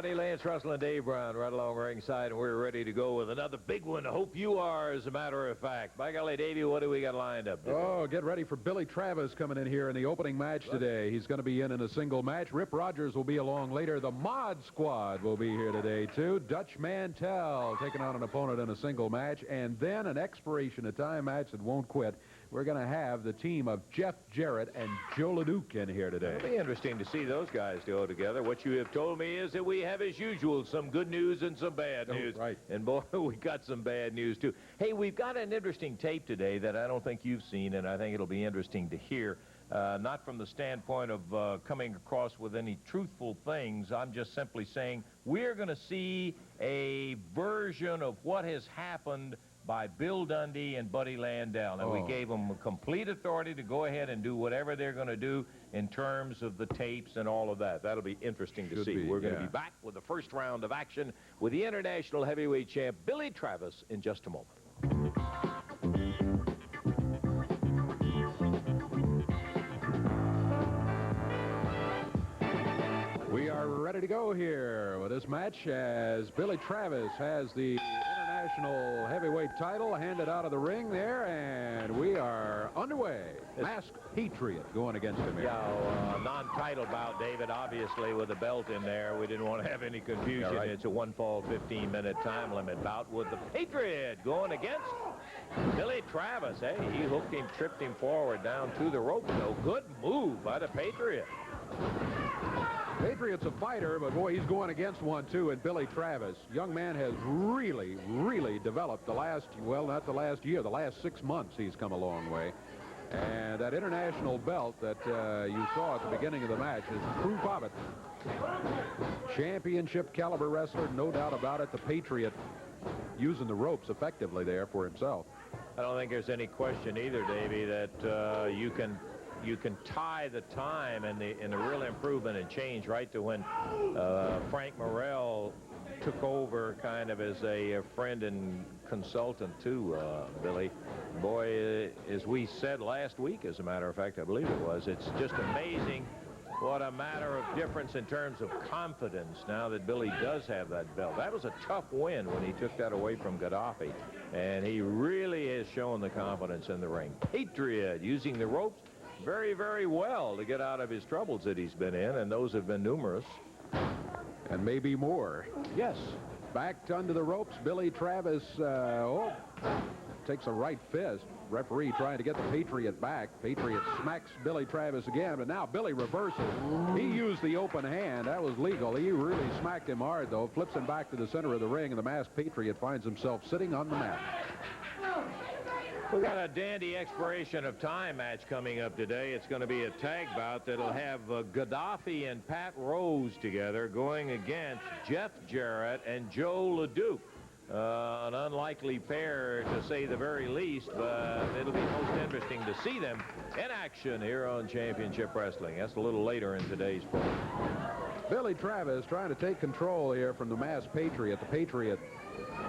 everybody. Lance Russell and Dave Brown right along ringside, and we're ready to go with another big one. I hope you are, as a matter of fact. By golly, Davey, what do we got lined up today? Oh, get ready for Billy Travis coming in here in the opening match today. He's going to be in a single match. Rip Rogers will be along later. The Mod Squad will be here today, too. Dutch Mantell taking on an opponent in a single match, and then an expiration of time match that won't quit. We're going to have the team of Jeff Jarrett and Joe LeDuc in here today. It'll be interesting to see those guys go together. What you have told me is that we have, as usual, some good news and some bad news. Right. And, boy, we got some bad news, too. Hey, we've got an interesting tape today that I don't think you've seen, and I think it'll be interesting to hear. Not from the standpoint of coming across with any truthful things. I'm just simply saying we're going to see a version of what has happened by Bill Dundee and Buddy Landel. And we gave them complete authority to go ahead and do whatever they're going to do in terms of the tapes and all of that. That'll be interesting to see. We're going to be back with the first round of action with the international heavyweight champ, Billy Travis, in just a moment. We are ready to go here with this match as Billy Travis has the international heavyweight title handed out of the ring there, and we are underway. Masked Patriot going against him here. Yeah, non-title bout, David, obviously, with the belt in there. We didn't want to have any confusion. Yeah, right. It's a one-fall, 15-minute time limit bout with the Patriot going against Billy Travis. Hey, he hooked him, tripped him forward down to the rope. So good move by the Patriot. Patriot's a fighter, but boy, he's going against one, too, and Billy Travis. Young man has really, really developed the last, well, not the last year, the last 6 months he's come a long way. And that international belt that you saw at the beginning of the match is proof of it. Championship caliber wrestler, no doubt about it. The Patriot using the ropes effectively there for himself. I don't think there's any question either, Davey, that you can tie the time and the real improvement and change right to when Frank Morrell took over kind of as a friend and consultant to Billy. Boy, as we said last week, as a matter of fact, I believe it was, it's just amazing what a matter of difference in terms of confidence now that Billy does have that belt. That was a tough win when he took that away from Gaddafi, and he really has shown the confidence in the ring. Patriot using the ropes very, very well to get out of his troubles that he's been in, and those have been numerous. And maybe more. Yes. Backed under the ropes, Billy Travis, takes a right fist. Referee trying to get the Patriot back. Patriot smacks Billy Travis again, but now Billy reverses. He used the open hand. That was legal. He really smacked him hard, though. Flips him back to the center of the ring, and the Masked Patriot finds himself sitting on the mat. We got a dandy expiration of time match coming up today. It's going to be a tag bout that'll have Gaddafi and Pat Rose together going against Jeff Jarrett and Joe LeDuc. An unlikely pair, to say the very least, but it'll be most interesting to see them in action here on Championship Wrestling. That's a little later in today's program. Billy Travis trying to take control here from the Masked Patriot. The Patriot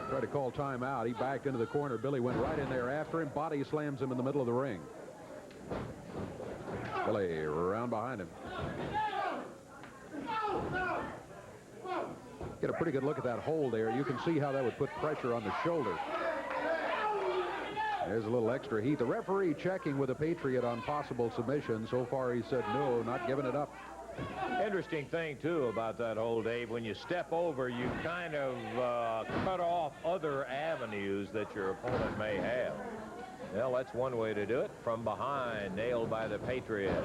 tried to call timeout. He backed into the corner. Billy went right in there after him. Body slams him in the middle of the ring. Billy around behind him. Get a pretty good look at that hold there. You can see how that would put pressure on the shoulder. There's a little extra heat. The referee checking with the Patriot on possible submission. So far he said no, not giving it up. Interesting thing, too, about that hold, Dave. When you step over, you kind of cut off other avenues that your opponent may have. Well, that's one way to do it. From behind, nailed by the Patriot.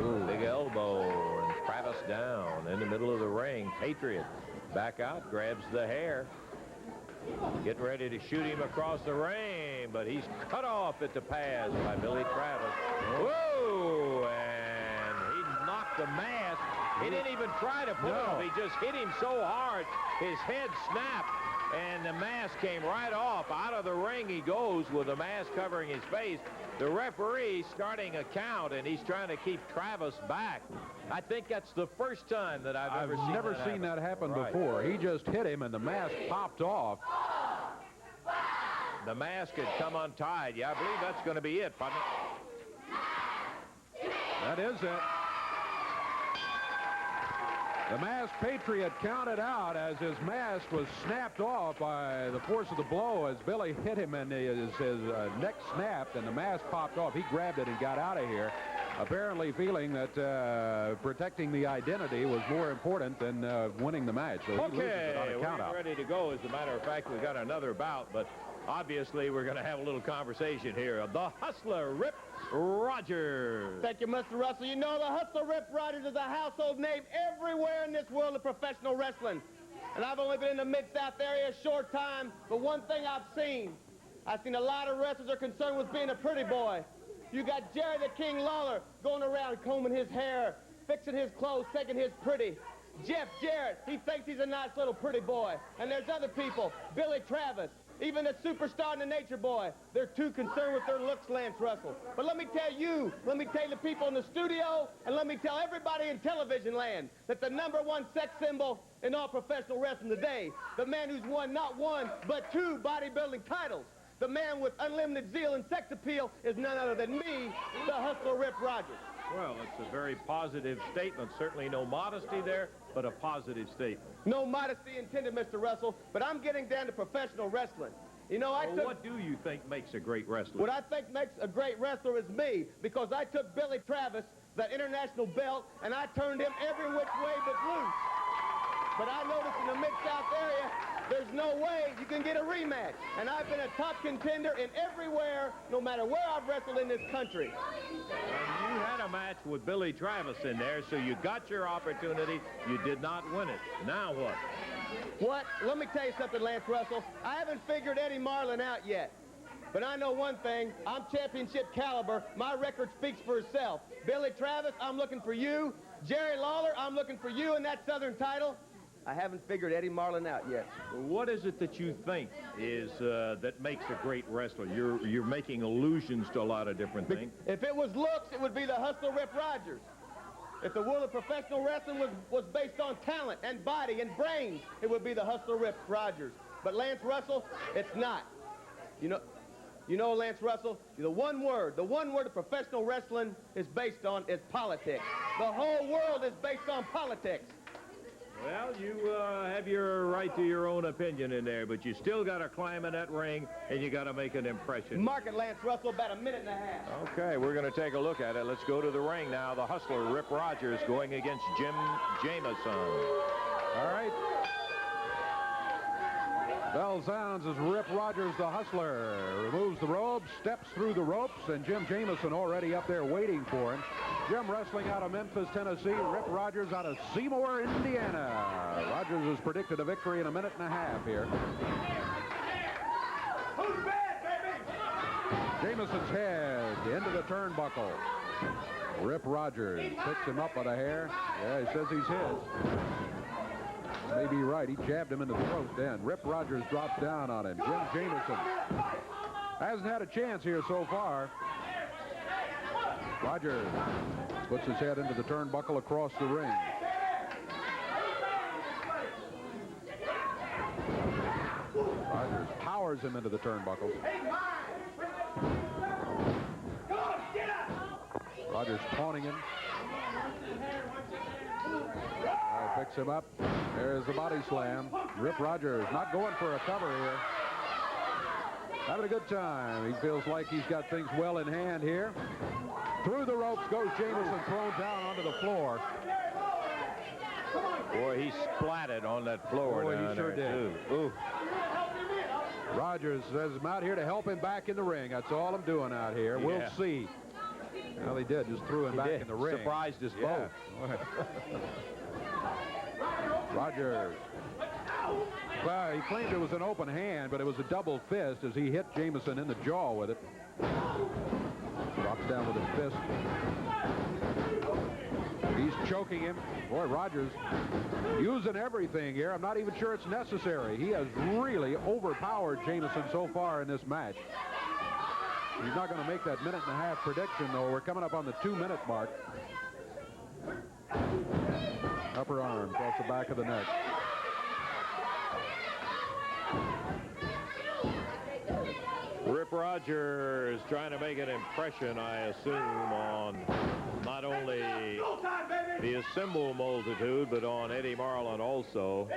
Ooh, big elbow, and Travis down in the middle of the ring. Patriot back out, grabs the hair. Getting ready to shoot him across the ring, but he's cut off at the pass by Billy Travis. Whoa! And he knocked the mask. He didn't even try to put it off. He just hit him so hard, his head snapped, and the mask came right off. Out of the ring he goes with the mask covering his face. The referee starting a count, and he's trying to keep Travis back. I think that's the first time that I've ever seen that happen before. He just hit him, and the mask popped off. The mask had come untied. Yeah, I believe that's going to be it, buddy. That is it. The Masked Patriot counted out as his mask was snapped off by the force of the blow as Billy hit him and his neck snapped and the mask popped off. He grabbed it and got out of here, apparently feeling that protecting the identity was more important than winning the match. So he loses it on a count out. We're ready to go. As a matter of fact, we've got another bout, but obviously we're going to have a little conversation here. The Hustler, Rip Rogers. Thank you, Mr. Russell. You know, the Hustler Rip Rogers is a household name everywhere in this world of professional wrestling. And I've only been in the Mid-South area a short time, but one thing I've seen a lot of wrestlers are concerned with being a pretty boy. You got Jerry the King Lawler going around combing his hair, fixing his clothes, taking his pretty. Jeff Jarrett, he thinks he's a nice little pretty boy. And there's other people, Billy Travis, even the superstar and the Nature Boy. They're too concerned with their looks, Lance Russell. But let me tell the people in the studio, and let me tell everybody in television land that the #1 sex symbol in all professional wrestling today, the man who's won not one, but 2 bodybuilding titles, the man with unlimited zeal and sex appeal is none other than me, the Hustler Rip Rogers. Well, it's a very positive statement. Certainly no modesty there, but a positive statement. No modesty intended, Mr. Russell, but I'm getting down to professional wrestling. You know, what do you think makes a great wrestler? What I think makes a great wrestler is me, because I took Billy Travis, that international belt, and I turned him every which way but loose. But I noticed in the Mid-South area, there's no way you can get a rematch. And I've been a top contender in everywhere, no matter where I've wrestled in this country. And you had a match with Billy Travis in there, so you got your opportunity. You did not win it. Now what? What? Let me tell you something, Lance Russell. I haven't figured Eddie Marlin out yet. But I know one thing. I'm championship caliber. My record speaks for itself. Billy Travis, I'm looking for you. Jerry Lawler, I'm looking for you in that Southern title. I haven't figured Eddie Marlin out yet. What is it that you think is that makes a great wrestler? You're making allusions to a lot of different things. If it was looks, it would be the Hustler Rip Rogers. If the world of professional wrestling was based on talent and body and brains, it would be the Hustler Rip Rogers. But Lance Russell, it's not. You know, Lance Russell, the one word of professional wrestling is based on is politics. The whole world is based on politics. Well, you have your right to your own opinion in there, but you still got to climb in that ring, and you got to make an impression. Mark it, Lance Russell, about 1.5 minutes. Okay, we're going to take a look at it. Let's go to the ring now. The Hustler, Rip Rogers, going against Jamison. All right. Bell sounds as Rip Rogers, the Hustler, removes the ropes, steps through the ropes, and Jim Jamison already up there waiting for him. Jim wrestling out of Memphis, Tennessee. Rip Rogers out of Seymour, Indiana. Rogers has predicted a victory in 1.5 minutes here. Who's bad, baby? Jamison's head into the turnbuckle. Rip Rogers picks him up by the hair. Yeah, he says he's his. May be right. He jabbed him in the throat then. Rip Rogers drops down on him. Jim Jamison hasn't had a chance here so far. Rogers puts his head into the turnbuckle across the ring. Rogers powers him into the turnbuckle. Rogers taunting him. Picks him up. There's the body slam. Rip Rogers not going for a cover here. Having a good time. He feels like he's got things well in hand here. Through the ropes goes Jamison, thrown down onto the floor. Boy, he splatted on that floor. Boy, down he sure there, did. Too. Ooh. Rogers says, I'm out here to help him back in the ring. That's all I'm doing out here. Yeah. We'll see. Well, he did. Just threw him back in the ring. Surprised us Yeah. both. Rogers. Well, he claimed it was an open hand, but it was a double fist as he hit Jamison in the jaw with it. Drops down with his fist. He's choking him. Boy, Rogers using everything here. I'm not even sure it's necessary. He has really overpowered Jamison so far in this match. He's not going to make that 1.5 minute prediction, though. We're coming up on the 2-minute mark. Upper arm across the back of the neck. Rip Rogers trying to make an impression, I assume, on not only the assembled multitude, but on Eddie Marlin also.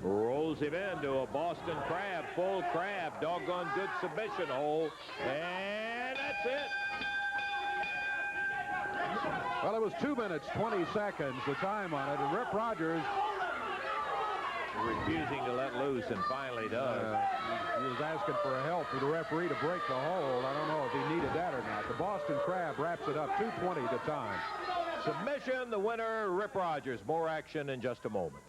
Rolls him into a Boston Crab, full crab, doggone good submission hole, and that's it. Well, it was 2 minutes, 20 seconds, the time on it, and Rip Rogers refusing to let loose, and finally does. He was asking for help for the referee to break the hold. I don't know if he needed that or not. The Boston Crab wraps it up, 2:20 the time. Submission, the winner, Rip Rogers. More action in just a moment.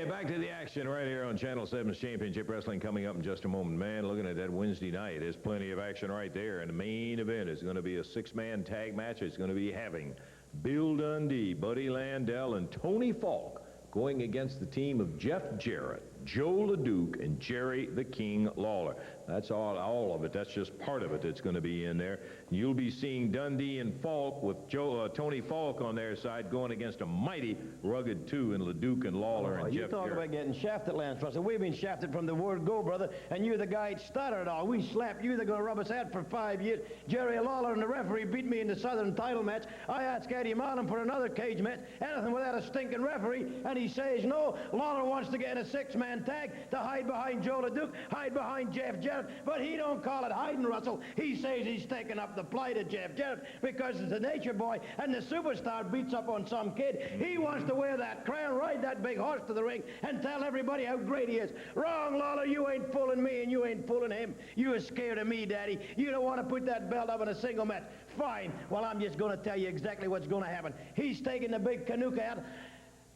Back to the action right here on Channel 7's Championship Wrestling coming up in just a moment. Man, looking at that Wednesday night, there's plenty of action right there. And the main event is going to be a six-man tag match. It's going to be having Bill Dundee, Buddy Landel, and Tony Falk going against the team of Jeff Jarrett, Joe LeDuc, and Jerry the King Lawler. That's all of it. That's just part of it that's going to be in there. You'll be seeing Dundee and Falk with Tony Falk on their side going against a mighty rugged two in LeDuc and Lawler and Jeff Jarrett. You talk about getting shafted, Lance Russell. We've been shafted from the word go, brother, and you're the guy that started it all. We slapped you. They're going to rub us out for 5 years. Jerry Lawler and the referee beat me in the Southern title match. I asked Eddie Marlin for another cage match, anything without a stinking referee, and he says no. Lawler wants to get in a six-man tag to hide behind Joe LeDuc, hide behind Jeff Jarrett, but he don't call it hiding, Russell. He says he's taking up the plight of Jeff Jarrett because it's the nature boy and the superstar beats up on some kid. He wants to wear that crown, ride that big horse to the ring, and tell everybody how great he is. Wrong, Lawler. You ain't fooling me, and you ain't fooling him. You are scared of me, Daddy. You don't want to put that belt up in a single match. Fine. Well, I'm just going to tell you exactly what's going to happen. He's taking the big Canuck out.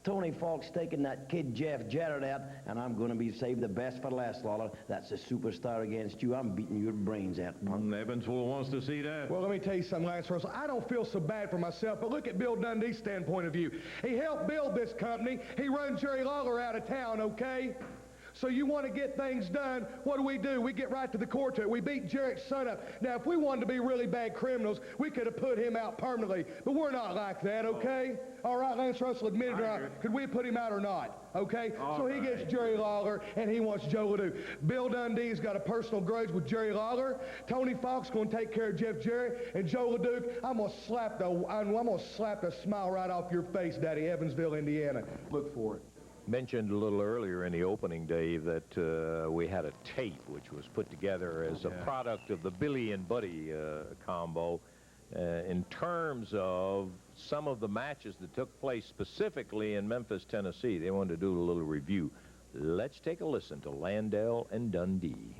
Tony Falk's taking that kid Jeff Jarrett out, and I'm going to be saved the best for last, Lawler. That's a superstar against you. I'm beating your brains out, punk. Evansville wants to see that. Well, let me tell you something, Lance Russell. I don't feel so bad for myself, but look at Bill Dundee's standpoint of view. He helped build this company. He run Jerry Lawler out of town, okay? So you want to get things done, what do? We get right to the core to it. We beat Jarrett's son up. Now, if we wanted to be really bad criminals, we could have put him out permanently, but we're not like that, okay? All right, Lance Russell, admit it or not. Could we put him out or not, okay? So he gets Jerry Lawler, and he wants Joe LeDuc. Bill Dundee's got a personal grudge with Jerry Lawler. Tony Falk's going to take care of Jeff Jarrett, and Joe LeDuc, I'm going to slap the smile right off your face, Daddy, Evansville, Indiana. Look for it. Mentioned a little earlier in the opening, Dave, that we had a tape which was put together as a product of the Billy and Buddy combo in terms of some of the matches that took place specifically in Memphis, Tennessee. They wanted to do a little review. Let's take a listen to Landel and Dundee.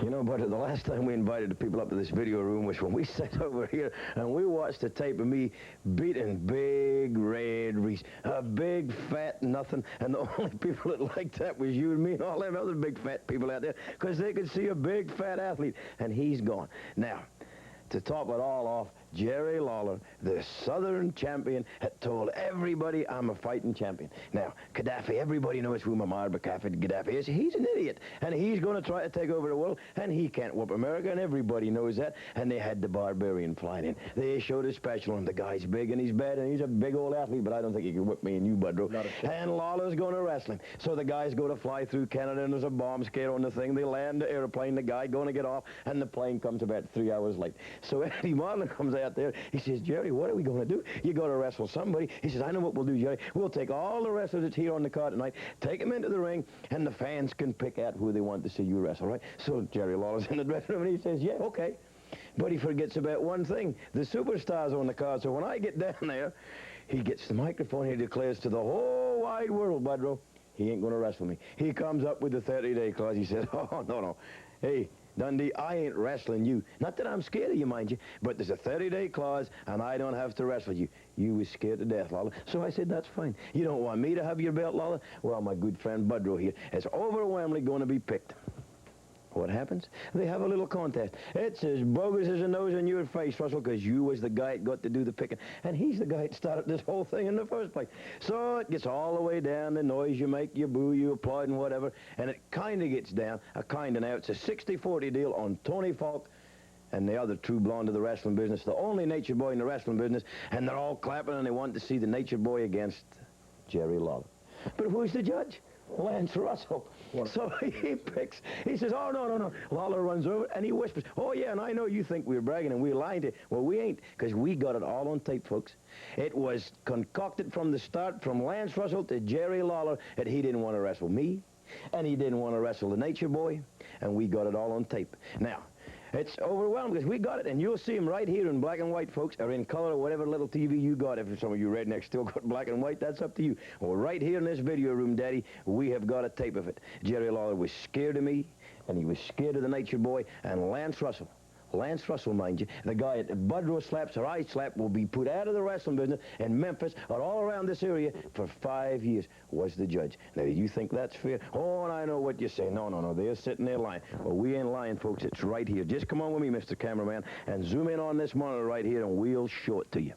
You know, but the last time we invited the people up to this video room was when we sat over here and we watched the tape of me beating Big Red Reese, a big fat nothing, and the only people that liked that was you and me and all them other big fat people out there because they could see a big fat athlete, and he's gone. Now, to top it all off, Jerry Lawler, the Southern champion, had told everybody I'm a fighting champion. Now, Gaddafi, everybody knows who Muammar Gaddafi is. He's an idiot, and he's going to try to take over the world, and he can't whoop America, and everybody knows that. And they had the Barbarian flying in. They showed a special, and the guy's big, and he's bad, and he's a big old athlete, but I don't think he can whip me and you, Budrow. And Lawler's going to wrestle him. So the guys go to fly through Canada, and there's a bomb scare on the thing. They land the airplane, the guy going to get off, and the plane comes about 3 hours late. So Eddie Marlin comes out there. He says, Jerry, what are we going to do? You got to wrestle somebody. He says, I know what we'll do, Jerry. We'll take all the wrestlers that's here on the card tonight, take them into the ring, and the fans can pick out who they want to see you wrestle, right? So Jerry Lawler's in the dressing room, and he says, yeah, okay. But he forgets about one thing. The superstars on the card. So when I get down there, he gets the microphone. He declares to the whole wide world, Budrow, he ain't going to wrestle me. He comes up with the 30-day clause. He says, oh, no. Hey, Dundee, I ain't wrestling you. Not that I'm scared of you, mind you, but there's a 30-day clause, and I don't have to wrestle you. You was scared to death, Lawler. So I said, that's fine. You don't want me to have your belt, Lawler? Well, my good friend Budrow here is overwhelmingly going to be picked. What happens? They have a little contest. It's as bogus as a nose in your face, Russell, because you was the guy that got to do the picking. And he's the guy that started this whole thing in the first place. So it gets all the way down, the noise you make, you boo, you applaud, and whatever. And it kind of gets down, now. It's a 60-40 deal on Tony Falk and the other true blonde of the wrestling business, the only nature boy in the wrestling business. And they're all clapping, and they want to see the nature boy against Jerry Lawler. But who's the judge? Lance Russell. So he picks, he says, oh, no. Lawler runs over, and he whispers, oh, yeah, and I know you think we're bragging and we're lying to you. Well, we ain't, because we got it all on tape, folks. It was concocted from the start, from Lance Russell to Jerry Lawler, that he didn't want to wrestle me, and he didn't want to wrestle the Nature Boy, and we got it all on tape. Now, it's overwhelming because we got it, and you'll see them right here in black and white, folks, or in color, or whatever little TV you got. If some of you rednecks still got black and white, that's up to you. Well, right here in this video room, Daddy, we have got a tape of it. Jerry Lawler was scared of me, and he was scared of the Nature Boy, and Lance Russell, mind you, the guy at Budrow slaps or I slap, will be put out of the wrestling business in Memphis or all around this area for 5 years, was the judge. Now, do you think that's fair? Oh, and I know what you're saying. No, they're sitting there lying. Well, we ain't lying, folks. It's right here. Just come on with me, Mr. Cameraman, and zoom in on this monitor right here, and we'll show it to you.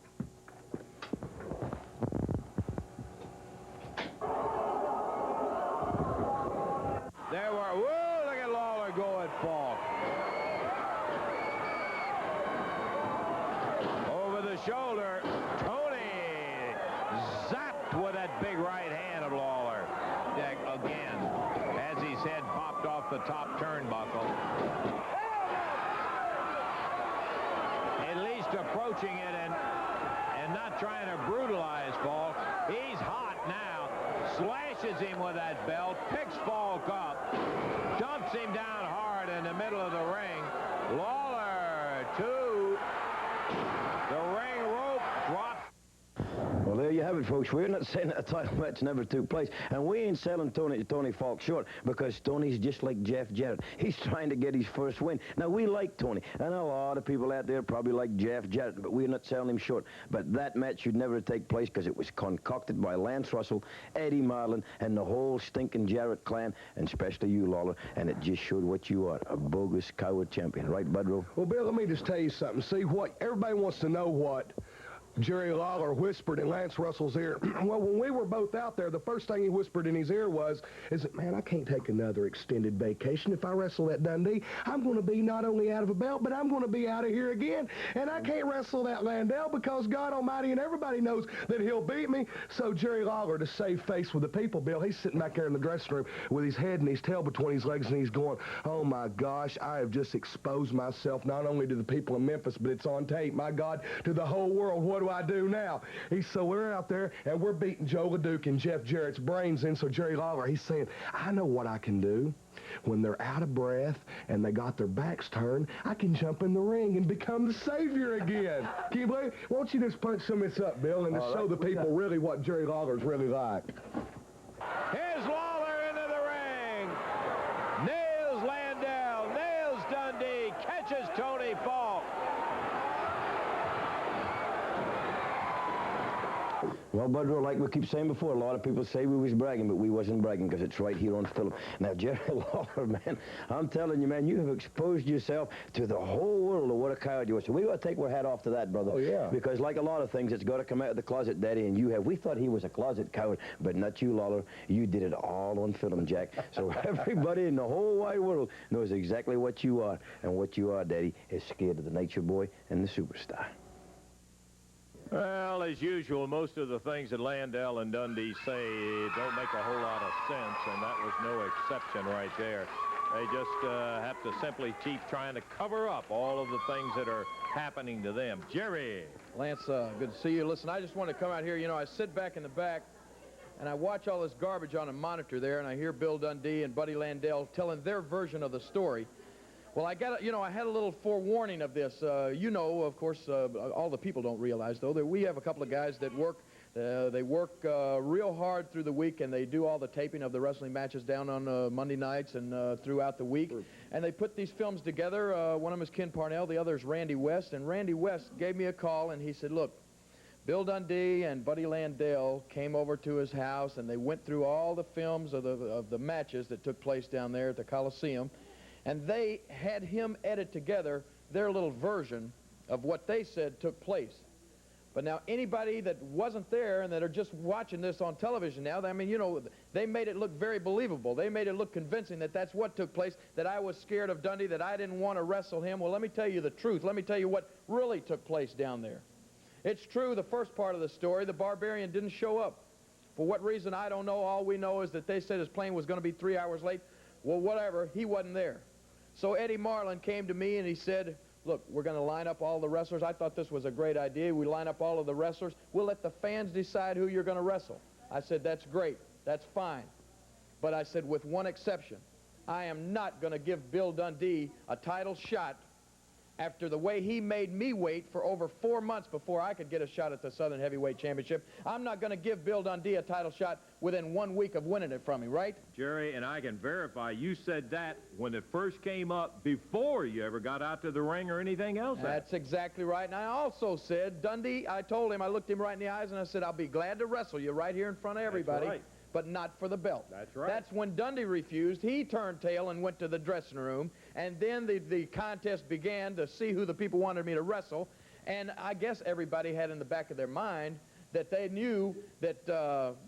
There were, whoa, look at Lawler go at Falk. Shoulder, Tony zapped with that big right hand of Lawler. Again, as his head popped off the top turnbuckle. At least approaching it and not trying to brutalize Falk. He's hot now. Slashes him with that belt, picks Falk up, dumps him down hard in the middle of the ring. Lawler, two. The ring rope drops. Well, there you have it, folks. We're not saying that a title match never took place, and we ain't selling Tony Falk short, because Tony's just like Jeff Jarrett. He's trying to get his first win. Now, we like Tony, and a lot of people out there probably like Jeff Jarrett, but we're not selling him short. But that match should never take place because it was concocted by Lance Russell, Eddie Marlin, and the whole stinking Jarrett clan, and especially you, Lawler, and it just showed what you are, a bogus coward champion. Right, Budrow? Well, Bill, let me just tell you something. See, what everybody wants to know what Jerry Lawler whispered in Lance Russell's ear. Well, when we were both out there, the first thing he whispered in his ear was, man, I can't take another extended vacation. If I wrestle that Dundee, I'm going to be not only out of a belt, but I'm going to be out of here again. And I can't wrestle that Landel because God Almighty and everybody knows that he'll beat me. So Jerry Lawler, to save face with the people, Bill, he's sitting back there in the dressing room with his head and his tail between his legs, and he's going, oh, my gosh, I have just exposed myself not only to the people in Memphis, but it's on tape, my God, to the whole world. What do I do now? So we're out there, and we're beating Joe LeDuc and Jeff Jarrett's brains in. So Jerry Lawler, he's saying, I know what I can do. When they're out of breath and they got their backs turned, I can jump in the ring and become the savior again. Can you believe? Why don't you just punch some of this up, Bill, and just show the people really what Jerry Lawler's really like. Here's Lawler into the ring. Nails Landel, nails Dundee, catches Tony Falk. Well, Budrow, like we keep saying before, a lot of people say we was bragging, but we wasn't bragging because it's right here on film. Now, Jerry Lawler, man, I'm telling you, man, you have exposed yourself to the whole world of what a coward you are. So we got to take our hat off to that, brother. Oh, yeah. Because like a lot of things, it's got to come out of the closet, Daddy, and you have. We thought he was a closet coward, but not you, Lawler. You did it all on film, Jack. So everybody in the whole wide world knows exactly what you are, and what you are, Daddy, is scared of the Nature Boy and the Superstar. Well, as usual, most of the things that Landel and Dundee say don't make a whole lot of sense, and that was no exception right there. They just have to simply keep trying to cover up all of the things that are happening to them. Jerry. Lance, good to see you. Listen, I just want to come out here. You know, I sit back in the back, and I watch all this garbage on a monitor there, and I hear Bill Dundee and Buddy Landel telling their version of the story. Well, I had a little forewarning of this. You know, of course, all the people don't realize, though, that we have a couple of guys that work. They work real hard through the week, and they do all the taping of the wrestling matches down on Monday nights and throughout the week. And they put these films together. One of them is Ken Parnell, the other is Randy West. And Randy West gave me a call, and he said, look, Bill Dundee and Buddy Landel came over to his house, and they went through all the films of the matches that took place down there at the Coliseum. And they had him edit together their little version of what they said took place. But now anybody that wasn't there and that are just watching this on television now, I mean, you know, they made it look very believable. They made it look convincing that that's what took place, that I was scared of Dundee, that I didn't want to wrestle him. Well, let me tell you the truth. Let me tell you what really took place down there. It's true, the first part of the story, the Barbarian didn't show up For what reason, I don't know. All we know is that they said his plane was going to be 3 hours late. Well, whatever, he wasn't there. So Eddie Marlin came to me and he said, look, we're going to line up all the wrestlers. I thought this was a great idea. We line up all of the wrestlers. We'll let the fans decide who you're going to wrestle. I said, that's great. That's fine. But I said, with one exception, I am not going to give Bill Dundee a title shot after the way he made me wait for over 4 months before I could get a shot at the Southern Heavyweight Championship. I'm not going to give Bill Dundee a title shot within 1 week of winning it from me, right? Jerry, and I can verify, you said that when it first came up before you ever got out to the ring or anything else. That's exactly right. And I also said, Dundee, I told him, I looked him right in the eyes and I said, I'll be glad to wrestle you right here in front of everybody. That's right. But not for the belt. That's right. That's when Dundee refused. He turned tail and went to the dressing room, and then the contest began to see who the people wanted me to wrestle, and I guess everybody had in the back of their mind that they knew that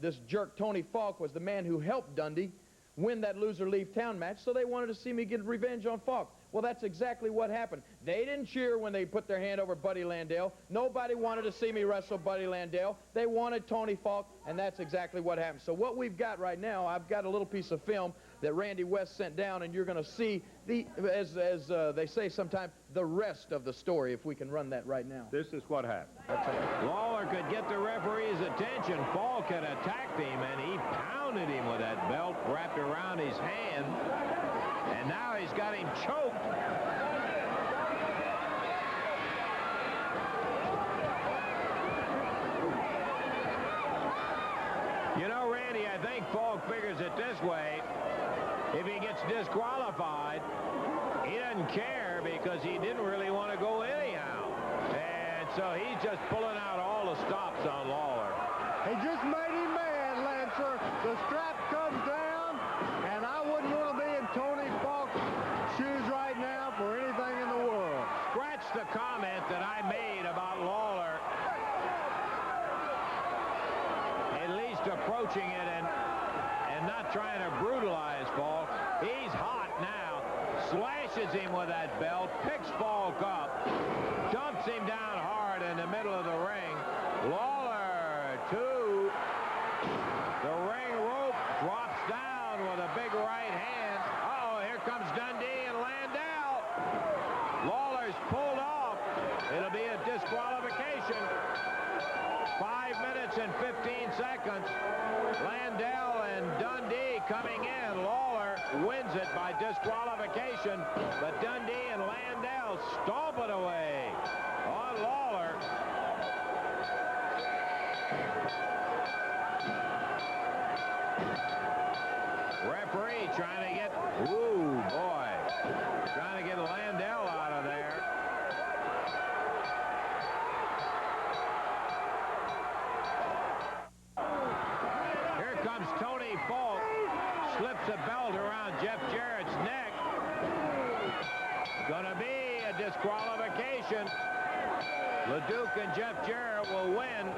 this jerk Tony Falk was the man who helped Dundee win that loser leave town match, so they wanted to see me get revenge on Falk. Well, that's exactly what happened. They didn't cheer when they put their hand over Buddy Landel. Nobody wanted to see me wrestle Buddy Landel. They wanted Tony Falk, and that's exactly what happened. So what we've got right now, I've got a little piece of film that Randy West sent down, and you're going to see, as they say sometimes, the rest of the story, if we can run that right now. This is what happened. Lawler could get the referee's attention. Falk had attacked him, and he pounded him with that belt wrapped around his hand. And now he's got him choked. You know, Randy, I think Falk figures it this way. If he gets disqualified, he doesn't care because he didn't really want to go anyhow. And so he's just pulling out all the stops on Lawler. He just made him mad, Lancer. The strap comes down, and I wouldn't want to be in Tony Falk's shoes right now for anything in the world. Scratch the comment that I made about Lawler at least approaching it and not trying to brutalize Falk. He's hot now. Slashes him with that belt, picks Falk up, dumps him down hard in the middle of the ring. Lawler to the ring rope, drops down with a big right hand. Uh-oh, here comes Dundee and Landel. Lawler's pulled off. It'll be a disqualification. 5 minutes and 15 seconds. Landel and Dundee coming in. Lawler wins it by disqualification, but Dundee and Landel stomp it away on Lawler. Referee trying to get, ooh, boy, trying to get Landel out of there. Here comes Tony Falk, slips a belt around Jeff Jarrett's neck. Gonna be a disqualification. LeDuc and Jeff Jarrett will win.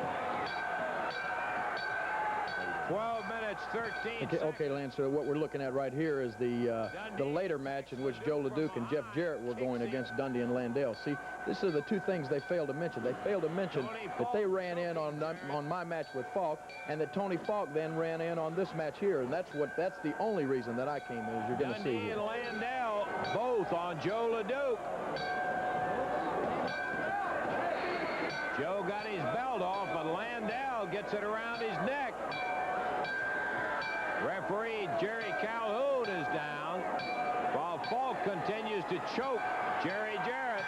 12 minutes, 13 seconds. Okay, Lance, so what we're looking at right here is the later match in which Joe LeDuc and Jeff Jarrett were going against Dundee and Landel. See, this are the two things they failed to mention. They failed to mention that they ran in on my match with Falk, and that Tony Falk then ran in on this match here, and that's the only reason that I came in, as you're going to see Dundee here. and Landel both on Joe LeDuc. Joe got his belt off, but Landel gets it around his neck. Referee Jerry Calhoun is down, while Falk continues to choke Jerry Jarrett.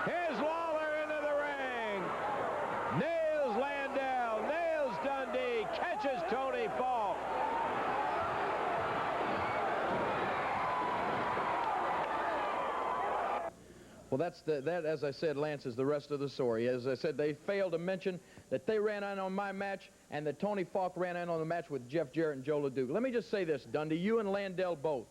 Here's Lawler into the ring. Nails Landel, nails Dundee, catches Tony Falk. Well, that, as I said, Lance, is the rest of the story. As I said, they failed to mention that they ran in on my match and that Tony Falk ran in on the match with Jeff Jarrett and Joe LeDuc. Let me just say this, Dundee, you and Landel both.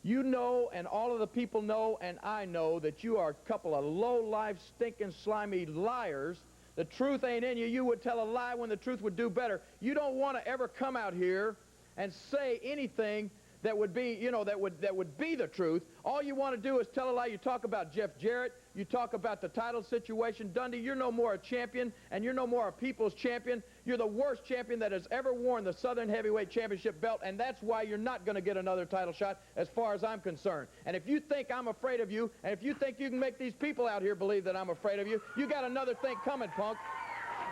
You know, and all of the people know, and I know, that you are a couple of low-life, stinking, slimy liars. The truth ain't in you. You would tell a lie when the truth would do better. You don't want to ever come out here and say anything that would be, you know, that would be the truth. All you want to do is tell a lie. You talk about Jeff Jarrett. You talk about the title situation. Dundee, you're no more a champion, and you're no more a people's champion. You're the worst champion that has ever worn the Southern Heavyweight Championship belt, and that's why you're not going to get another title shot as far as I'm concerned. And if you think I'm afraid of you, and if you think you can make these people out here believe that I'm afraid of you, you got another thing coming, punk.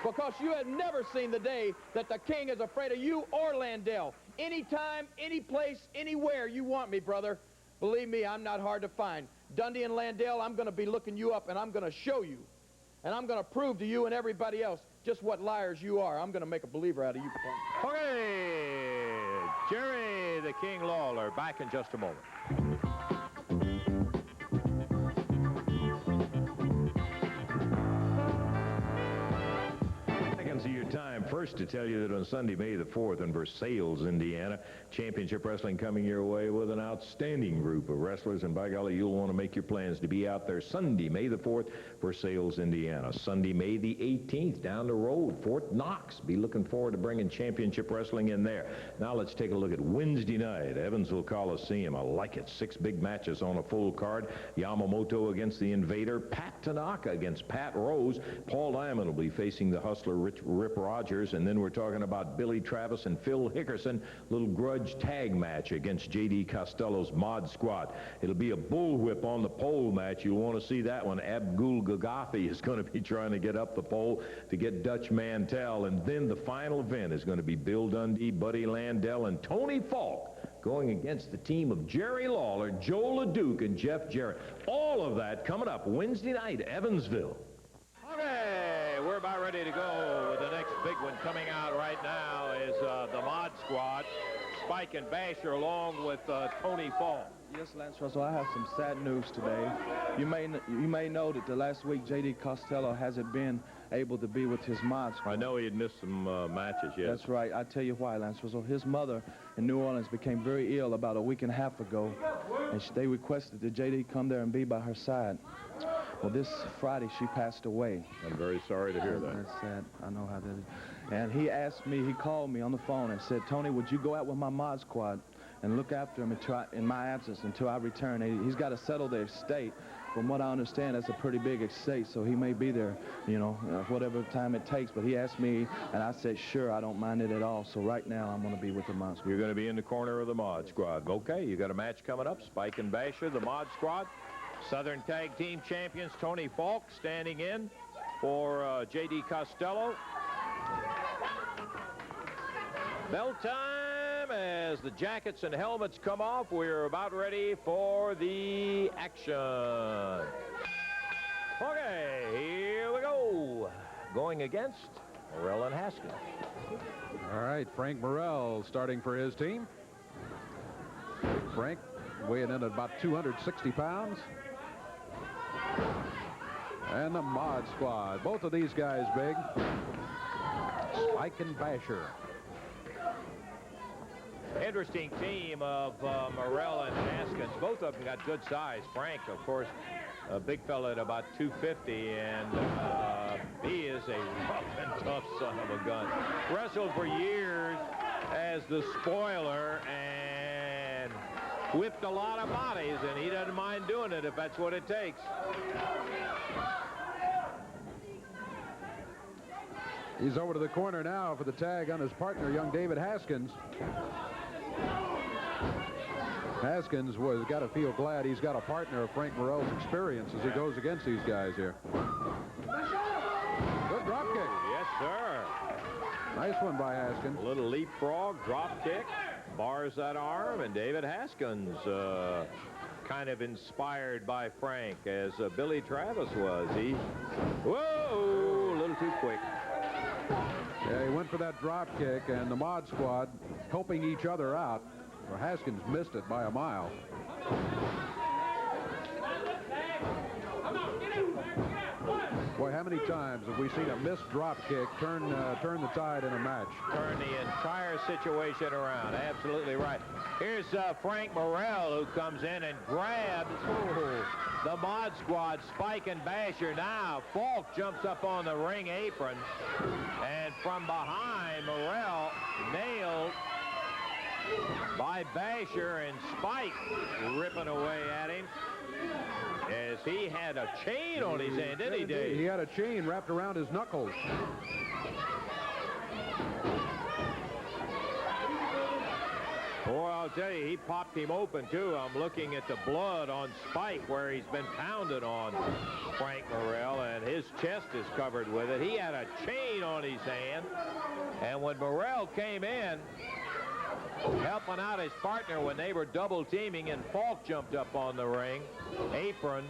Because you have never seen the day that the king is afraid of you or Landel. Anytime, any place, anywhere you want me, brother. Believe me, I'm not hard to find. Dundee and Landel, I'm going to be looking you up, and I'm going to show you. And I'm going to prove to you and everybody else just what liars you are. I'm going to make a believer out of you, punk. Okay, Jerry the King Lawler, back in just a moment. Of your time. First, to tell you that on Sunday, May the 4th in Versailles, Indiana, Championship Wrestling coming your way with an outstanding group of wrestlers, and by golly, you'll want to make your plans to be out there Sunday, May the 4th, Versailles, Indiana. Sunday, May the 18th, down the road, Fort Knox. Be looking forward to bringing Championship Wrestling in there. Now let's take a look at Wednesday night, Evansville Coliseum. I like it. 6 big matches on a full card. Yamamoto against the Invader. Pat Tanaka against Pat Rose. Paul Diamond will be facing the Hustler Rip Rogers, and then we're talking about Billy Travis and Phil Hickerson, little grudge tag match against JD Costello's Mod Squad. It'll be a bullwhip on the pole match. You'll want to see that one. Abdul Gagafi is going to be trying to get up the pole to get Dutch Mantell, and then the final event is going to be Bill Dundee, Buddy Landel, and Tony Falk going against the team of Jerry Lawler, Joe LeDuc, and Jeff Jarrett. All of that coming up Wednesday night, Evansville. Okay, we're about ready to go. The next big one coming out right now is the Mod Squad, Spike and Basher, along with Tony Falk. Yes, Lance Russell, I have some sad news today. You may know that the last week JD Costello hasn't been able to be with his Mod Squad. I know he had missed some matches, yes. That's right. I tell you why, Lance Russell. His mother in New Orleans became very ill about a week and a half ago, and they requested that JD come there and be by her side. Well, this Friday, she passed away. I'm very sorry to hear that. That's sad. I know how that is. And he asked me, he called me on the phone and said, Tony, would you go out with my Mod Squad and look after him in my absence until I return? He's got to settle the estate. From what I understand, that's a pretty big estate, so he may be there, you know, whatever time it takes. But he asked me, and I said, sure, I don't mind it at all. So right now, I'm going to be with the Mod Squad. You're going to be in the corner of the Mod Squad. Okay, you got a match coming up. Spike and Basher, the Mod Squad. Southern Tag Team Champions Tony Falk standing in for JD Costello. Bell time as the jackets and helmets come off. We're about ready for the action. Okay, here we go. Going against Morrell and Haskins. All right, Frank Morrell starting for his team. Frank weighing in at about 260 pounds. And the Mod Squad. Both of these guys big. Spike and Basher. Interesting team of Morrell and Haskins. Both of them got good size. Frank, of course, a big fella at about 250, and he is a rough and tough son of a gun. Wrestled for years as the spoiler and whipped a lot of bodies, and he doesn't mind doing it if that's what it takes. He's over to the corner now for the tag on his partner, young David Haskins. Haskins was got to feel glad he's got a partner of Frank Morrell's experience as he goes against these guys here. Good drop kick. Yes, sir. Nice one by Haskins. A little leapfrog, drop kick, bars that arm, and David Haskins kind of inspired by Frank, as Billy Travis was. Whoa, a little too quick. Yeah, he went for that drop kick, and the Mod Squad helping each other out. Well, Haskins missed it by a mile. Boy, how many times have we seen a missed drop kick turn the tide in a match? Turn the entire situation around. Absolutely right. Here's Frank Morrell, who comes in and grabs the Mod Squad, Spike and Basher. Now Falk jumps up on the ring apron, and from behind, Morrell nailed by Basher, and Spike ripping away at him as he had a chain on his hand, didn't he, Dave? He had a chain wrapped around his knuckles. Boy, I'll tell you, he popped him open, too. I'm looking at the blood on Spike where he's been pounded on Frank Morrell, and his chest is covered with it. He had a chain on his hand, and when Morrell came in, helping out his partner when they were double teaming, and Falk jumped up on the ring apron,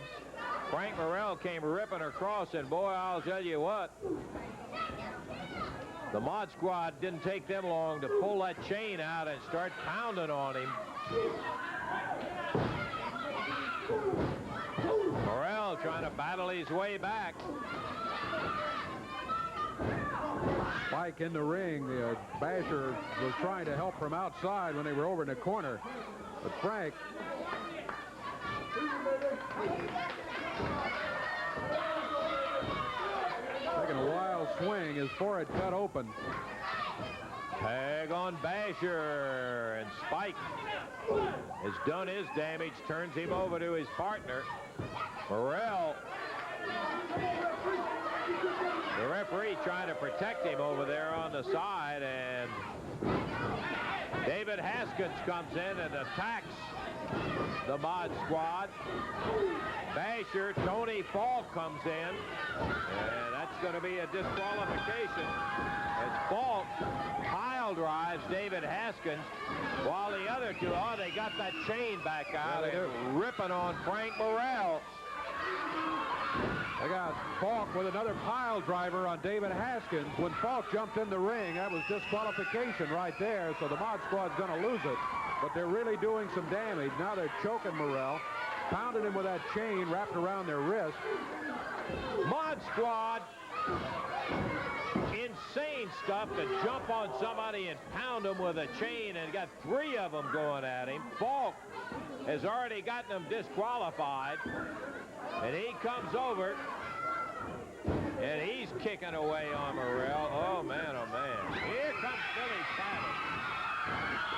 Frank Morrell came ripping across, and boy, I'll tell you what, the Mod Squad didn't take them long to pull that chain out and start pounding on him. Morrell trying to battle his way back. Spike in the ring. Basher was trying to help from outside when they were over in the corner. But Frank taking a wild swing, his forehead cut open. Tag on Basher, and Spike has done his damage, turns him over to his partner. Morrell, the referee trying to protect him over there on the side, and David Haskins comes in and attacks the Mod Squad. Basher, Tony Falk comes in, and that's going to be a disqualification as Falk pile drives David Haskins, while the other two, they got that chain back out and ripping on Frank Morrell. They got Falk with another pile driver on David Haskins. When Falk jumped in the ring, that was disqualification right there, so the Mod Squad's going to lose it. But they're really doing some damage. Now they're choking Morrell, pounding him with that chain wrapped around their wrist. Mod Squad, insane stuff to jump on somebody and pound them with a chain, and got three of them going at him. Falk has already gotten them disqualified, and he comes over, and he's kicking away on Morrell. Oh, man, oh, man. Here comes Billy Travis.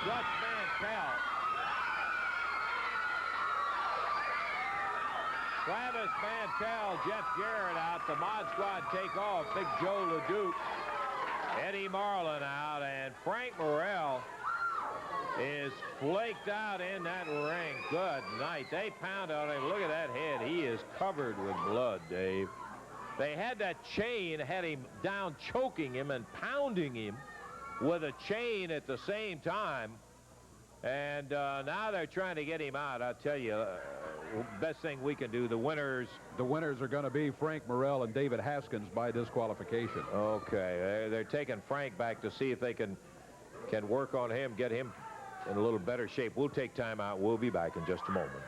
Dutch Mantell. Travis Mantell, Jeff Jarrett out. The Mod Squad take off. Big Joe LeDuc, Eddie Marlin out, and Frank Morrell is flaked out in that ring. Good night. They pound on him. Look at that head. He is covered with blood, Dave. They had that chain, had him down, choking him and pounding him with a chain at the same time. And now they're trying to get him out. I'll tell you, best thing we can do, the winners are going to be Frank Morrell and David Haskins by disqualification. Okay, they're taking Frank back to see if they can work on him, get him in a little better shape. We'll take time out. We'll be back in just a moment.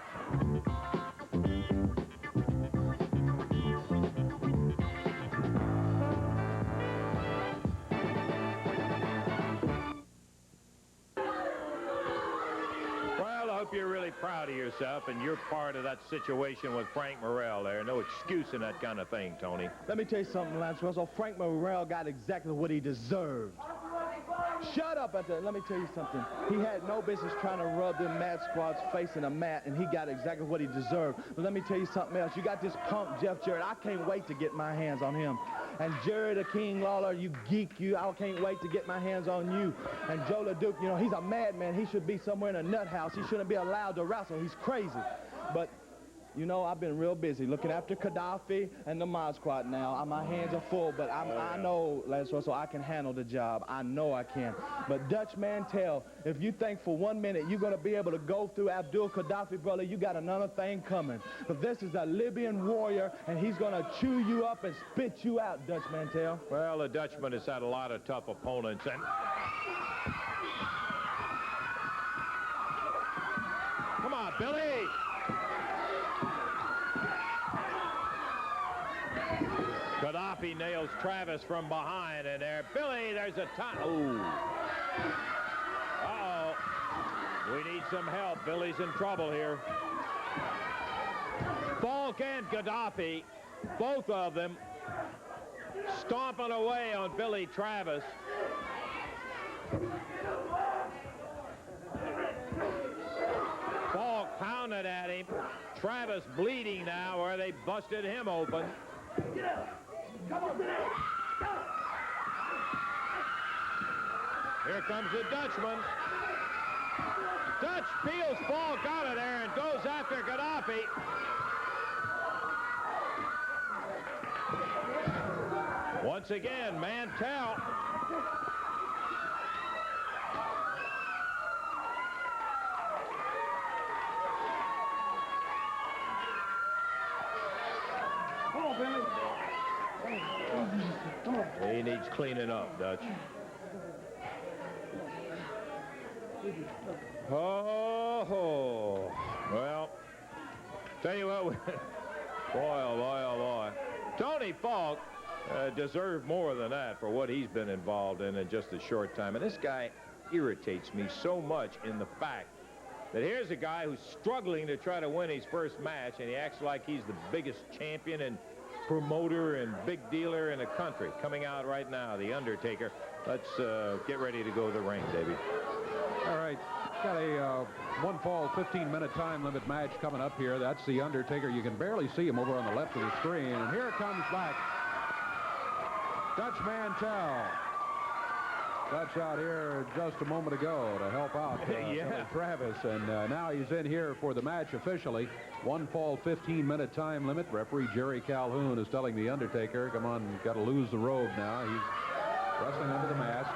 You're really proud of yourself, and you're part of that situation with Frank Morrell there. No excuse in that kind of thing, Tony. Let me tell you something, Lance Russell. Frank Morrell got exactly what he deserved. Shut up at that. Let me tell you something. He had no business trying to rub them Mad Squad's face in a mat, and he got exactly what he deserved. But let me tell you something else. You got this punk, Jeff Jarrett. I can't wait to get my hands on him. And Jerry the King Lawler, you geek, I can't wait to get my hands on you. And Joe LeDuc, you know, he's a madman. He should be somewhere in a nut house. He shouldn't be allowed to wrestle. He's crazy. But, you know, I've been real busy looking after Gaddafi and the Mod Squad now. My hands are full, but I know, Lance Russell, I can handle the job. I know I can. But Dutch Mantell, if you think for 1 minute you're going to be able to go through Abdul Gaddafi, brother, you got another thing coming. But this is a Libyan warrior, and he's going to chew you up and spit you out, Dutch Mantell. Well, the Dutchman has had a lot of tough opponents, and come on, Billy. Gaddafi nails Travis from behind, and there, Billy, there's a time. Oh. Uh-oh. We need some help. Billy's in trouble here. Falk and Gaddafi, both of them, stomping away on Billy Travis. running at him. Travis bleeding now where they busted him open. Here comes the Dutchman. Dutch peels Falk out of there and goes after Gaddafi. Once again, Mantell. Come on, Billy. Come on. He needs cleaning up, Dutch. Oh, well, tell you what, boy, oh boy, oh boy. Tony Falk deserved more than that for what he's been involved in just a short time. And this guy irritates me so much in the fact that here's a guy who's struggling to try to win his first match, and he acts like he's the biggest champion and promoter and big dealer in the country. Coming out right now, The Undertaker. Let's get ready to go to the ring, Davey. All right, got a one fall 15-minute time limit match coming up here. That's The Undertaker. You can barely see him over on the left of the screen. And here comes back Dutch Mantell. Dutch out here just a moment ago to help out Yeah. Travis. And now he's in here for the match officially. One fall 15-minute time limit. Referee Jerry Calhoun is telling The Undertaker, come on, got to lose the robe now. He's wrestling under the mask.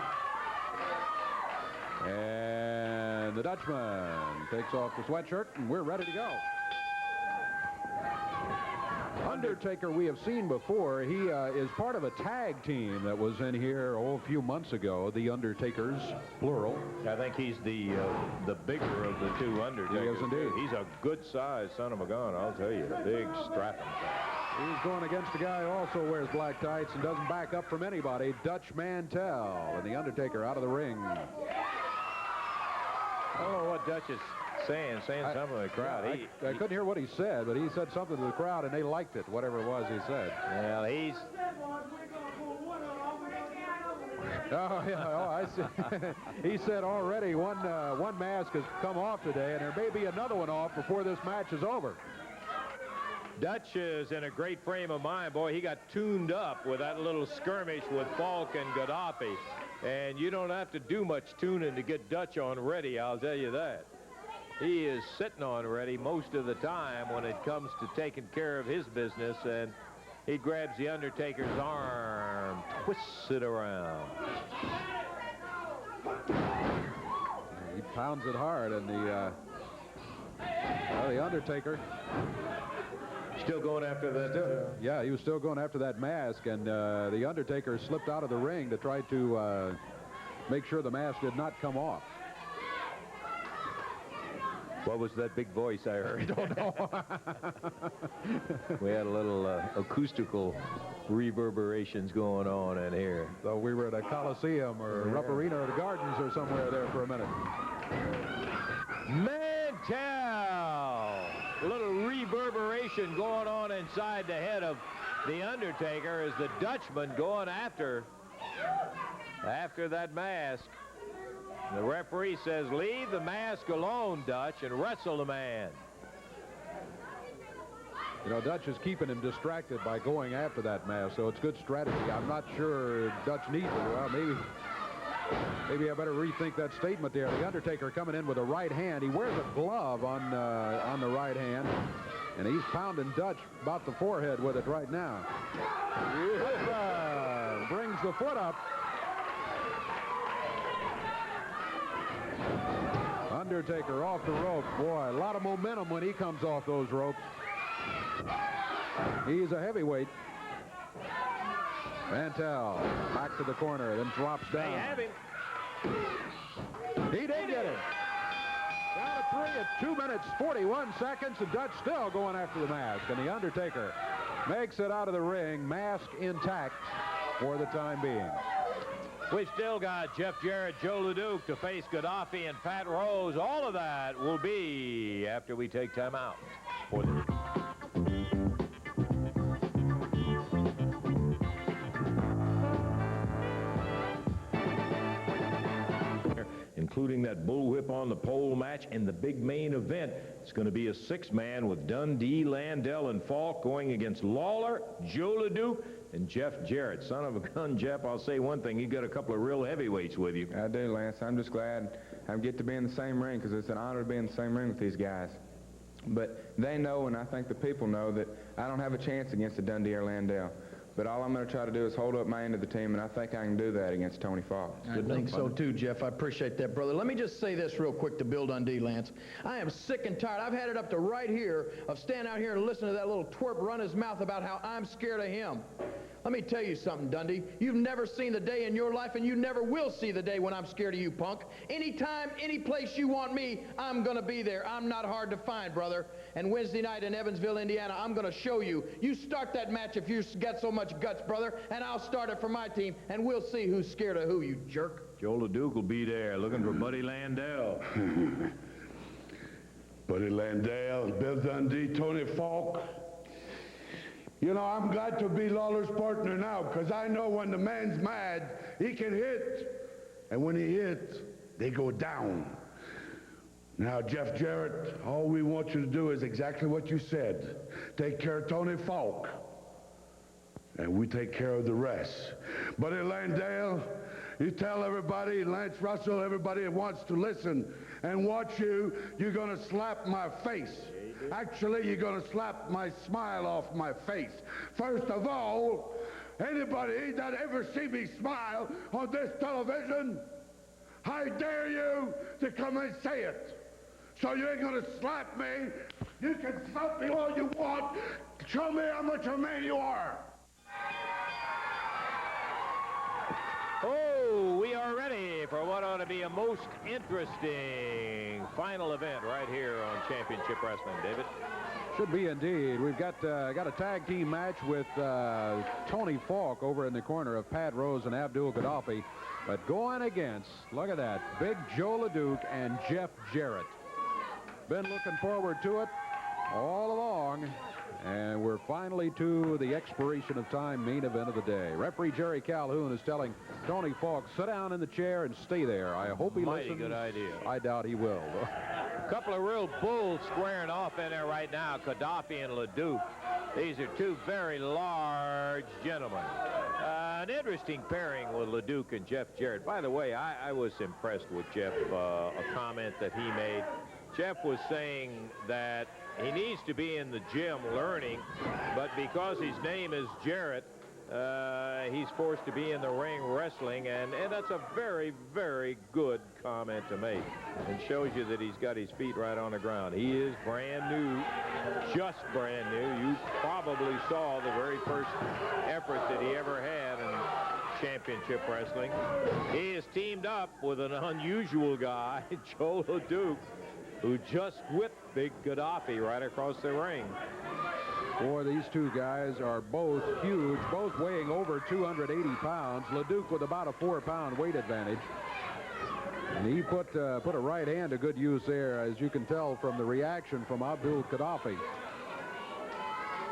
And the Dutchman takes off the sweatshirt, and we're ready to go. Undertaker we have seen before. He is part of a tag team that was in here a few months ago, the Undertakers, plural. I think he's the bigger of the two Undertakers. He is indeed. He's a good-sized son of a gun, I'll tell you. Big, strapping. He's going against a guy who also wears black tights and doesn't back up from anybody, Dutch Mantell. And the Undertaker out of the ring. I don't know what Dutch is saying something to the crowd. I couldn't hear what he said, but he said something to the crowd, and they liked it, whatever it was he said. Well, he's... Oh, yeah, oh, I see. He said already one mask has come off today, and there may be another one off before this match is over. Dutch is in a great frame of mind. Boy, he got tuned up with that little skirmish with Falk and Gaddafi. And you don't have to do much tuning to get Dutch on ready, I'll tell you that. He is sitting on ready most of the time when it comes to taking care of his business, and he grabs the Undertaker's arm, twists it around. He pounds it hard, and the Undertaker... Still going after that. Yeah, he was still going after that mask, and the Undertaker slipped out of the ring to try to make sure the mask did not come off. What was that big voice I heard? I don't know. We had a little acoustical reverberations going on in here. So we were at a Coliseum or Rupp Arena or the Gardens or somewhere there for a minute. Mantell! A little reverberation going on inside the head of the Undertaker as the Dutchman going after that mask. The referee says, leave the mask alone, Dutch, and wrestle the man. You know, Dutch is keeping him distracted by going after that mask, so it's good strategy. I'm not sure Dutch needs it. Well, maybe I better rethink that statement there. The Undertaker coming in with a right hand. He wears a glove on the right hand, and he's pounding Dutch about the forehead with it right now. Brings the foot up. Undertaker off the rope. Boy, a lot of momentum when he comes off those ropes. He's a heavyweight. Mantell back to the corner, then drops down. They have him. He did get it. Down to 3 at 2 minutes, 41 seconds, and Dutch still going after the mask. And the Undertaker makes it out of the ring, mask intact for the time being. We've still got Jeff Jarrett, Joe LeDuc to face Gaddafi and Pat Rose. All of that will be after we take time out. including that bullwhip on the pole match, and the big main event. It's going to be a six-man with Dundee, Landel, and Falk going against Lawler, Joe LeDuc, and Jeff Jarrett. Son of a gun, Jeff, I'll say one thing. You got a couple of real heavyweights with you. I do, Lance. I'm just glad I get to be in the same ring, because it's an honor to be in the same ring with these guys. But they know, and I think the people know, that I don't have a chance against a Dundee or Landel. But all I'm going to try to do is hold up my end of the team, and I think I can do that against Tony Falk. I think so too, Jeff. I appreciate that, brother. Let me just say this real quick to Bill Dundee, Lance. I am sick and tired. I've had it up to right here of standing out here and listening to that little twerp run his mouth about how I'm scared of him. Let me tell you something, Dundee. You've never seen the day in your life, and you never will see the day when I'm scared of you, punk. Anytime, any place you want me, I'm going to be there. I'm not hard to find, brother. And Wednesday night in Evansville, Indiana, I'm going to show you. You start that match if you've got so much guts, brother, and I'll start it for my team, and we'll see who's scared of who, you jerk. Joe LeDuc will be there looking for Buddy Landel. Buddy Landel, Bill Dundee, Tony Falk. You know, I'm glad to be Lawler's partner now, because I know when the man's mad, he can hit. And when he hits, they go down. Now, Jeff Jarrett, all we want you to do is exactly what you said. Take care of Tony Falk, and we take care of the rest. Buddy Landel, you tell everybody, Lance Russell, everybody that wants to listen and watch you, you're going to slap my face. Actually, you're going to slap my smile off my face. First of all, anybody that ever see me smile on this television, I dare you to come and say it. So you ain't going to slap me. You can slap me all you want. Show me how much of a man you are. Oh, we are ready for what ought to be a most interesting final event right here on Championship Wrestling, David. Should be indeed. We've got a tag team match with Tony Falk over in the corner of Pat Rose and Abdul Gaddafi. But going against, look at that, Big Joe LeDuc and Jeff Jarrett. Been looking forward to it all along. And we're finally to the expiration of time main event of the day. Referee Jerry Calhoun is telling Tony Falk, sit down in the chair and stay there. I hope he listens. Mighty good idea. I doubt he will. A couple of real bulls squaring off in there right now, Gaddafi and LeDuc. These are two very large gentlemen. An interesting pairing with LeDuc and Jeff Jarrett. By the way, I was impressed with Jeff, a comment that he made. Jeff was saying that he needs to be in the gym learning, but because his name is Jarrett, he's forced to be in the ring wrestling, and that's a very, very good comment to make, and shows you that he's got his feet right on the ground. He is brand new, just brand new. You probably saw the very first effort that he ever had in championship wrestling. He is teamed up with an unusual guy, Joe LeDuc, who just whipped Big Gaddafi right across the ring. Boy, these two guys are both huge, both weighing over 280 pounds. LeDuc with about a 4-pound weight advantage. And he put a right hand to good use there, as you can tell from the reaction from Abdul Gaddafi.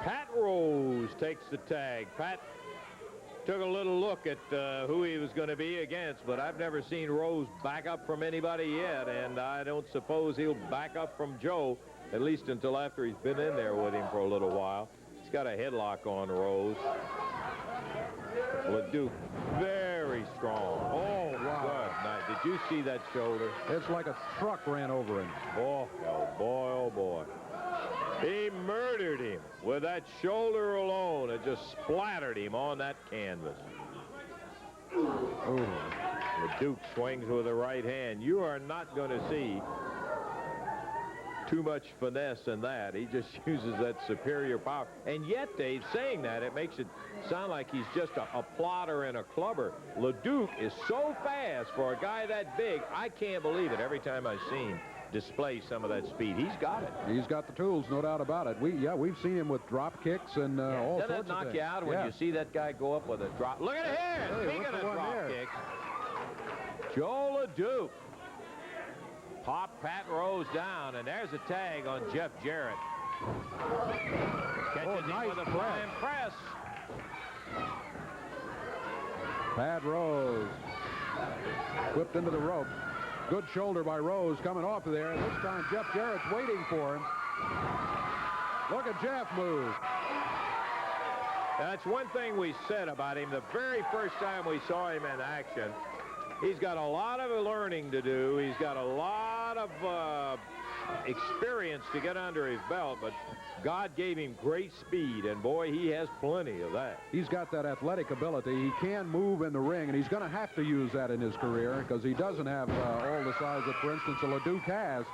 Pat Rose takes the tag. Pat took a little look at who he was going to be against, but I've never seen Rose back up from anybody yet, and I don't suppose he'll back up from Joe, at least until after he's been in there with him for a little while. He's got a headlock on Rose. LeDuc, very strong. Oh, wow. Good night. Did you see that shoulder? It's like a truck ran over him. Oh, boy, oh, boy. He murdered him with that shoulder alone. It just splattered him on that canvas. Ooh. LeDuc swings with the right hand. You are not going to see too much finesse in that. He just uses that superior power. And yet, Dave, saying that, it makes it sound like he's just a plotter and a clubber. LeDuc is so fast for a guy that big. I can't believe it every time I've seen him display some of that speed. He's got it. He's got the tools, no doubt about it. We've seen him with drop kicks and all sorts of things. Doesn't it knock you out when you see that guy go up with a drop? Look at here! Hey, speaking of drop kicks, Joe LeDuc popped Pat Rose down, and there's a tag on Jeff Jarrett. Catches him with a flying press. Pat Rose whipped into the rope. Good shoulder by Rose coming off of there. And this time Jeff Jarrett's waiting for him. Look at Jeff move. That's one thing we said about him the very first time we saw him in action. He's got a lot of learning to do. He's got a lot of experience to get under his belt, but God gave him great speed, and boy, he has plenty of that. He's got that athletic ability. He can move in the ring, and he's going to have to use that in his career because he doesn't have all the size that, for instance, a LeDuc has.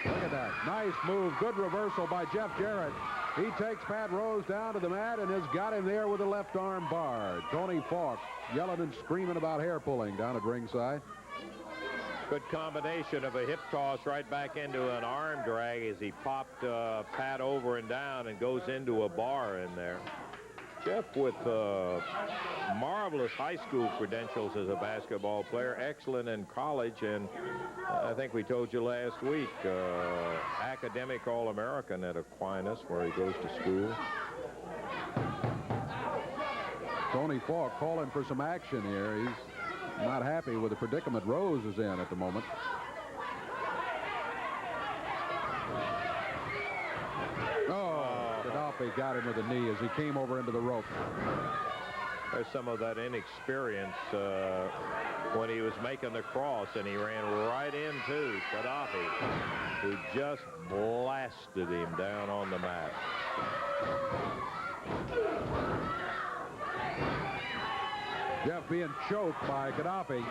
Look at that. Nice move. Good reversal by Jeff Jarrett. He takes Pat Rose down to the mat and has got him there with a left arm bar. Tony Falk yelling and screaming about hair pulling down at ringside. Good combination of a hip toss right back into an arm drag as he popped Pat over and down and goes into a bar in there. Jeff with marvelous high school credentials as a basketball player, excellent in college, and I think we told you last week, academic All-American at Aquinas where he goes to school. Tony Falk calling for some action here. He's not happy with the predicament Rose is in at the moment. Gaddafi got him with a knee as he came over into the rope. There's some of that inexperience when he was making the cross, and he ran right into Gaddafi, who just blasted him down on the mat. Jeff being choked by Gaddafi.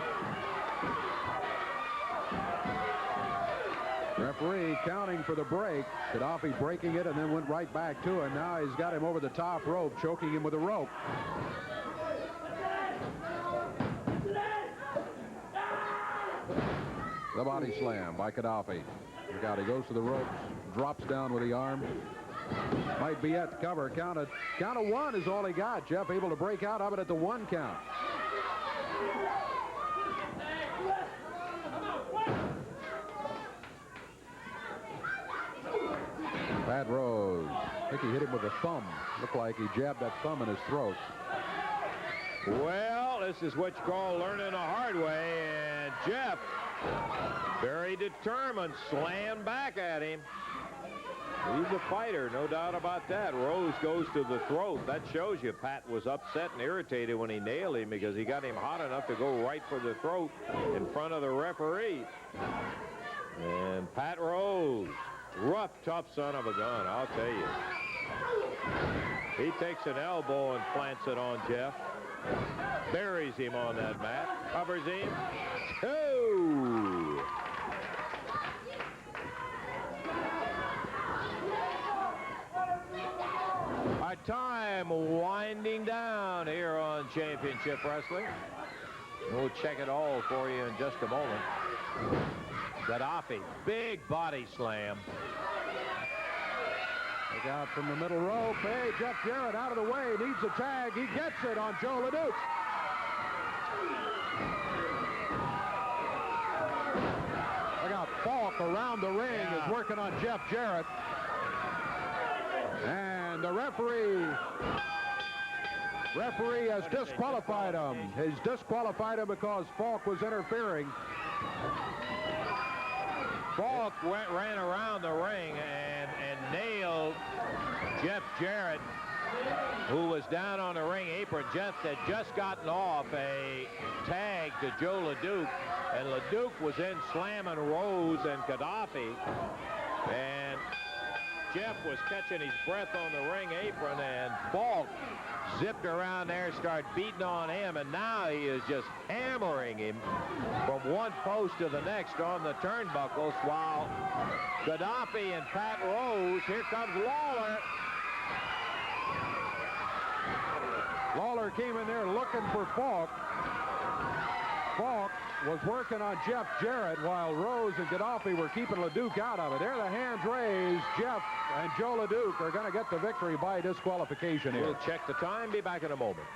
Referee counting for the break. Gaddafi breaking it and then went right back to it. Now he's got him over the top rope, choking him with a rope. The body slam by Gaddafi. Look out, he goes to the ropes, drops down with the arm. Might be at the cover. Count of one is all he got. Jeff able to break out of it at the 1 count. Pat Rose. I think he hit him with a thumb. Looked like he jabbed that thumb in his throat. Well, this is what you call learning the hard way, and Jeff, very determined, slammed back at him. He's a fighter, no doubt about that. Rose goes to the throat. That shows you Pat was upset and irritated when he nailed him because he got him hot enough to go right for the throat in front of the referee. And Pat Rose, rough, tough son of a gun, I'll tell you. He takes an elbow and plants it on Jeff. Buries him on that mat. Covers him. 2. Our time winding down here on Championship Wrestling. We'll check it all for you in just a moment. Gaddafi, big body slam. Look out from the middle rope. Hey, Jeff Jarrett out of the way. Needs a tag. He gets it on Joe LeDuc. Look out. Falk around the ring is working on Jeff Jarrett. And the referee has disqualified him. He's disqualified him because Falk was interfering. Falk ran around the ring and nailed Jeff Jarrett, who was down on the ring apron. Jeff had just gotten off a tag to Joe LeDuc, and LeDuc was in slamming Rose and Gaddafi, and Jeff was catching his breath on the ring apron, and Falk zipped around there, started beating on him, and now he is just hammering him from one post to the next on the turnbuckles, while Gaddafi and Pat Rose, here comes Lawler. Lawler came in there looking for Falk. Falk was working on Jeff Jarrett while Rose and Gaddafi were keeping LeDuc out of it. There the hands raised. Jeff and Joe LeDuc are going to get the victory by disqualification here. We'll check the time. Be back in a moment.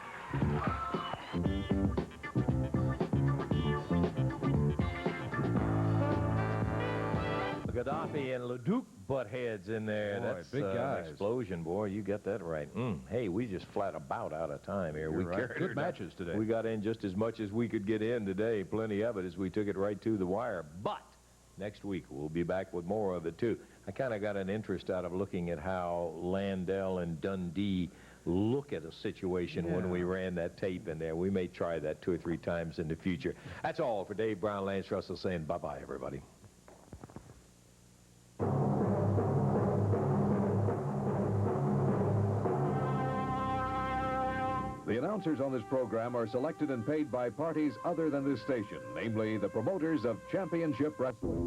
Gaddafi and Leduc butt heads in there. Boy, That's big guys. an explosion, boy. You got that right. Hey, we just flat about out of time here. You're We right. carried Good her down. matches today. We got in just as much as we could get in today. Plenty of it as we took it right to the wire. But next week, we'll be back with more of it, too. I kind of got an interest out of looking at how Landel and Dundee look at a situation when we ran that tape in there. We may try that 2 or 3 times in the future. That's all for Dave Brown, Lance Russell saying bye-bye, everybody. The announcers on this program are selected and paid by parties other than this station, namely the promoters of championship wrestling.